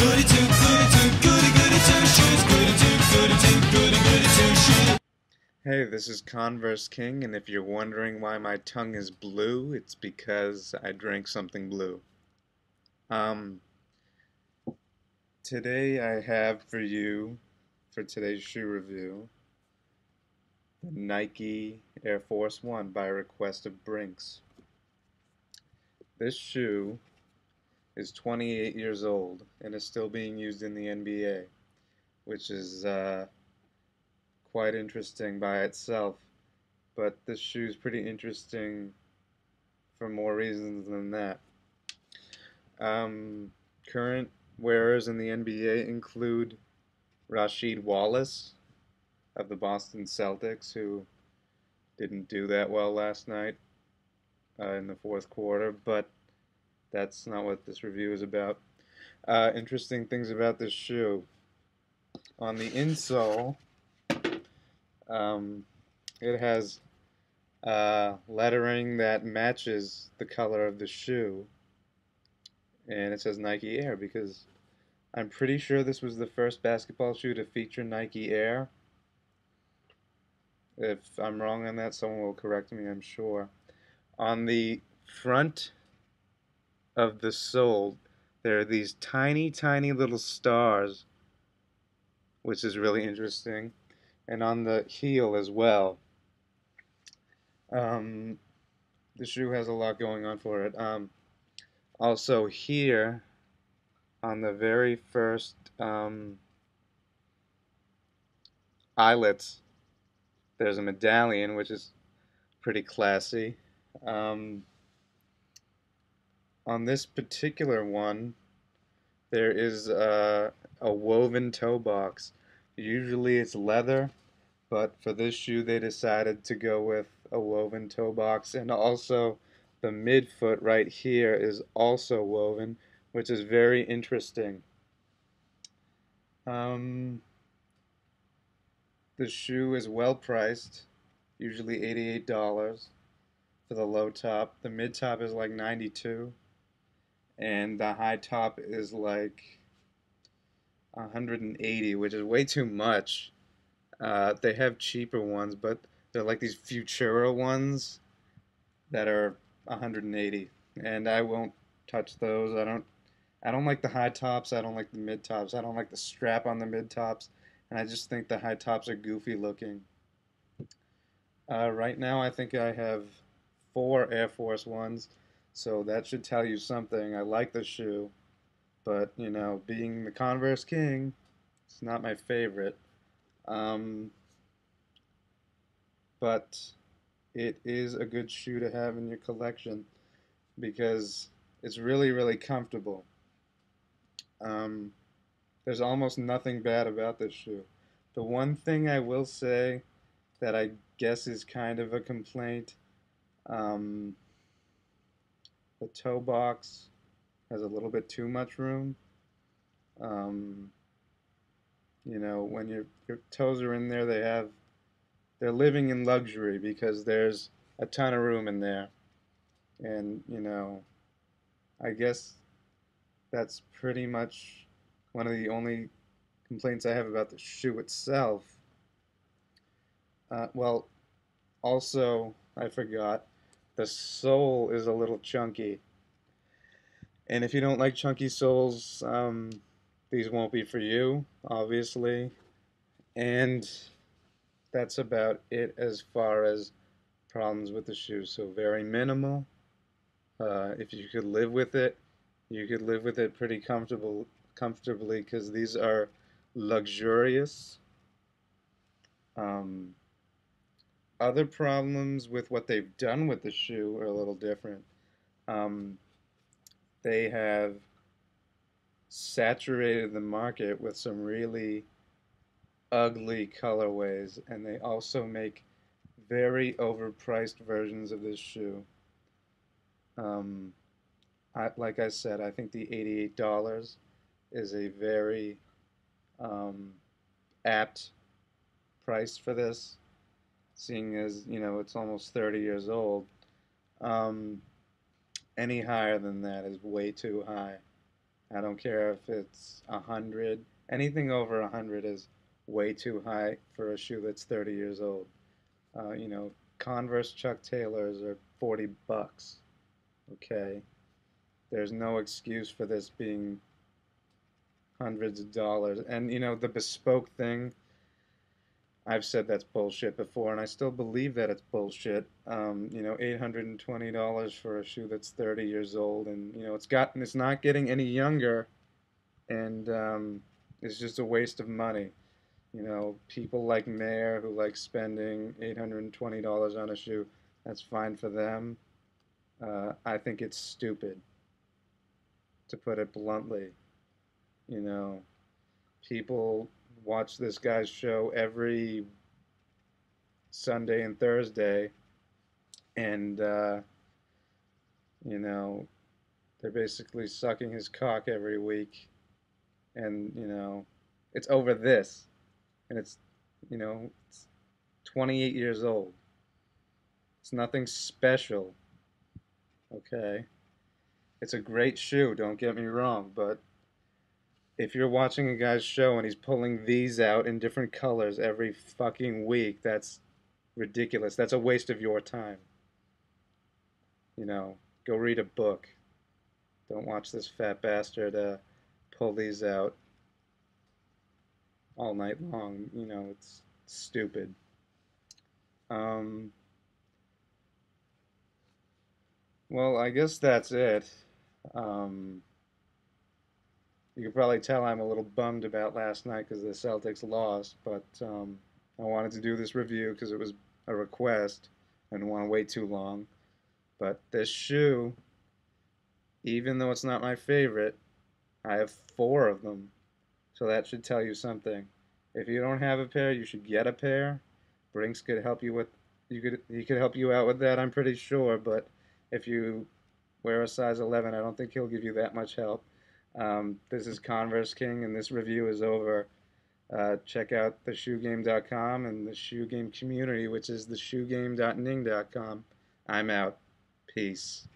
Goody two, goody two shoes. Goody two shoes. Hey, this is Converse King, and if you're wondering why my tongue is blue, it's because I drank something blue. Um, Today I have for you, for today's shoe review, the Nike Air Force One by request of Brinks. This shoe is 28 years old and is still being used in the NBA, which is quite interesting by itself. But this shoe is pretty interesting for more reasons than that. Current wearers in the NBA include Rasheed Wallace of the Boston Celtics, who didn't do that well last night in the fourth quarter, but that's not what this review is about. Interesting things about this shoe. On the insole, it has lettering that matches the color of the shoe, and it says Nike Air because I'm pretty sure this was the first basketball shoe to feature Nike Air. If I'm wrong on that, someone will correct me, I'm sure. On the front of the sole, there are these tiny, tiny little stars, which is really interesting, and on the heel as well. The shoe has a lot going on for it. Also here, on the very first eyelets, there's a medallion, which is pretty classy. On this particular one, there is a woven toe box. Usually it's leather, but for this shoe they decided to go with a woven toe box, and also the midfoot right here is also woven, which is very interesting. The shoe is well priced, usually $88 for the low top. The mid top is like $92, and the high top is like $180, which is way too much. They have cheaper ones, but they're like these Futura ones that are $180, and I won't touch those. I don't like the high tops. I don't like the mid tops. I don't like the strap on the mid tops, and I just think the high tops are goofy looking. Right now, I think I have 4 Air Force Ones, so that should tell you something. I like the shoe, but you know, being the Converse King, it's not my favorite. But it is a good shoe to have in your collection because it's really, really comfortable. There's almost nothing bad about this shoe. The one thing I will say that I guess is kind of a complaint, the toe box has a little bit too much room. You know, when your toes are in there, they're living in luxury because there's a ton of room in there. And, you know, I guess that's pretty much one of the only complaints I have about the shoe itself. Well, also, I forgot, the sole is a little chunky. And if you don't like chunky soles, these won't be for you, obviously. And that's about it as far as problems with the shoe. So very minimal. If you could live with it, you could live with it pretty comfortably because these are luxurious. Other problems with what they've done with the shoe are a little different. They have saturated the market with some really ugly colorways, and they also make very overpriced versions of this shoe. Like I said, I think the $88 is a very apt price for this, seeing as, you know, it's almost 30 years old. Any higher than that is way too high. I don't care if it's 100. Anything over 100 is way too high for a shoe that's 30 years old. You know, Converse Chuck Taylors are 40 bucks. Okay, there's no excuse for this being hundreds of dollars. And you know, the bespoke thing, I've said that's bullshit before, and I still believe that it's bullshit. You know, $820 for a shoe that's 30 years old, and you know, it's not getting any younger, and it's just a waste of money. You know, people like Mayor who like spending $820 on a shoe, that's fine for them. I think it's stupid, to put it bluntly. You know, people watch this guy's show every Sunday and Thursday, and you know, they're basically sucking his cock every week, and you know, it's over this, and it's, you know, it's 28 years old. It's nothing special, okay? It's a great shoe, don't get me wrong, but if you're watching a guy's show and he's pulling these out in different colors every fucking week, that's ridiculous. That's a waste of your time. You know, go read a book. Don't watch this fat bastard pull these out all night long. You know, it's stupid. Um, well, I guess that's it. Um, you can probably tell I'm a little bummed about last night because the Celtics lost, but I wanted to do this review because it was a request. I didn't want to wait too long. But this shoe, even though it's not my favorite, I have 4 of them. So that should tell you something. If you don't have a pair, you should get a pair. Brinks could help you with he could help you out with that, I'm pretty sure, but if you wear a size 11, I don't think he'll give you that much help. This is Converse King, and this review is over. Check out theshoegame.com and the Shoe Game community, which is theshoegame.ning.com. I'm out. Peace.